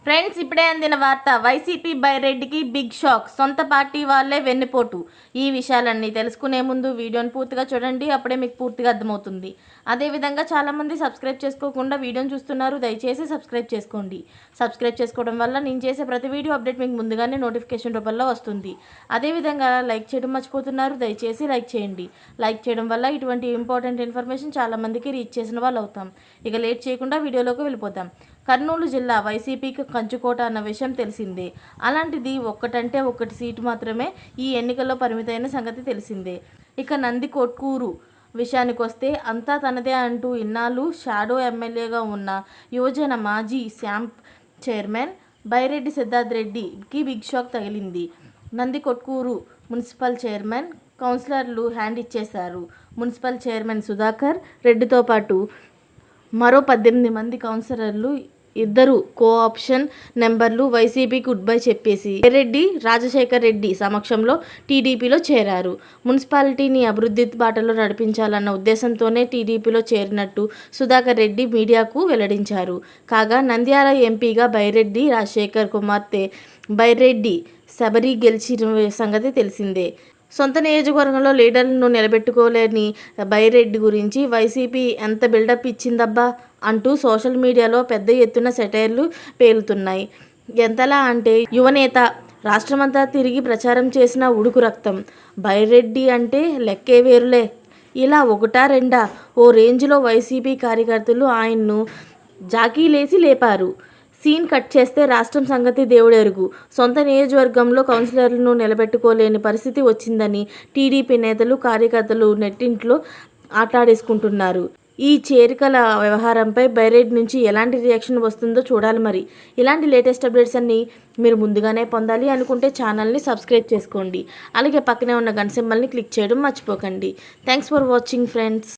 Friends, ఇప్పుడే అందిన వార్త. వైసీపీ బైరెడ్డికి బిగ్ షాక్. సొంత పార్టీ వాళ్ళే వెన్నుపోటు. ఈ విషయాలన్నీ తెలుసుకునే ముందు వీడియోని పూర్తిగా చూడండి, అప్పుడే మీకు పూర్తిగా అర్థమవుతుంది. అదేవిధంగా చాలామంది సబ్స్క్రైబ్ చేసుకోకుండా వీడియోని చూస్తున్నారు. దయచేసి సబ్స్క్రైబ్ చేసుకోండి. సబ్స్క్రైబ్ చేసుకోవడం వల్ల నేను చేసే ప్రతి వీడియో అప్డేట్ మీకు ముందుగానే నోటిఫికేషన్ రూపంలో వస్తుంది. అదేవిధంగా లైక్ చేయడం మర్చిపోతున్నారు. దయచేసి లైక్ చేయండి. లైక్ చేయడం వల్ల ఇటువంటి ఇంపార్టెంట్ ఇన్ఫర్మేషన్ చాలామందికి రీచ్ చేసిన వాళ్ళు అవుతాం. ఇక లేట్ చేయకుండా వీడియోలోకి వెళ్ళిపోతాం. కర్నూలు జిల్లా వైసీపీకి కంచుకోట అన్న విషయం తెలిసిందే. అలాంటిది ఒక్కటంటే ఒక్కటి సీటు మాత్రమే ఈ ఎన్నికల్లో పరిమితమైన సంగతి తెలిసిందే. ఇక నందికొట్కూరు విషయానికి వస్తే అంతా తనదే అంటూ ఇన్నాళ్ళు షాడో ఎమ్మెల్యేగా ఉన్న యువజన మాజీ శాంప్ చైర్మన్ బైరెడ్డి సిద్ధార్థ్ రెడ్డికి బిగ్ షాక్ తగిలింది. నందికొట్కూరు మున్సిపల్ చైర్మన్, కౌన్సిలర్లు హ్యాండ్ ఇచ్చేశారు. మున్సిపల్ చైర్మన్ సుధాకర్ రెడ్డితో పాటు మరో 18 మంది కౌన్సిలర్లు, 2 కోఆప్షన్ నెంబర్లు వైసీపీకి గుడ్ బై చెప్పేసి రెడ్డి రాజశేఖర్ రెడ్డి సమక్షంలో టీడీపీలో చేరారు. మున్సిపాలిటీని అభివృద్ధి బాటలో నడిపించాలన్న ఉద్దేశంతోనే టీడీపీలో చేరినట్టు సుధాకర్ రెడ్డి మీడియాకు వెల్లడించారు. కాగా నంద్యాల ఎంపీగా బైరెడ్డి రాజశేఖర్ కుమార్తె బైరెడ్డి శబరి గెలిచిన సంగతి తెలిసిందే. సొంత నియోజకవర్గంలో లీడర్లను నిలబెట్టుకోలేని బైరెడ్డి గురించి వైసీపీ ఎంత బిల్డప్ ఇచ్చిందబ్బా అంటూ సోషల్ మీడియాలో పెద్ద ఎత్తున సెటైర్లు పేలుతున్నాయి. ఎంతలా అంటే యువనేత, రాష్ట్రమంతా తిరిగి ప్రచారం చేసిన ఉడుకు రక్తం. బైరెడ్డి అంటే లెక్కే వేరులే. ఇలా ఒకటా రెండా ఓ రేంజ్లో వైసీపీ కార్యకర్తలు ఆయన్ను జాకీలేసి లేపారు. సీన్ కట్ చేస్తే రాష్ట్రం సంగతి దేవుడెరుగు. సొంత నియోజకవర్గంలో కౌన్సిలర్లను నిలబెట్టుకోలేని పరిస్థితి వచ్చిందని టీడీపీ నేతలు, కార్యకర్తలు నెట్టింట్లో ఆటాడేసుకుంటున్నారు. ఈ చేరికల వ్యవహారంపై బైరెడ్డి నుంచి ఎలాంటి రియాక్షన్ వస్తుందో చూడాలి. మరి ఇలాంటి లేటెస్ట్ అప్డేట్స్ అన్నీ మీరు ముందుగానే పొందాలి అనుకుంటే ఛానల్ని సబ్స్క్రైబ్ చేసుకోండి. అలాగే పక్కనే ఉన్న గంట సింబల్ని క్లిక్ చేయడం మర్చిపోకండి. Thanks for watching friends.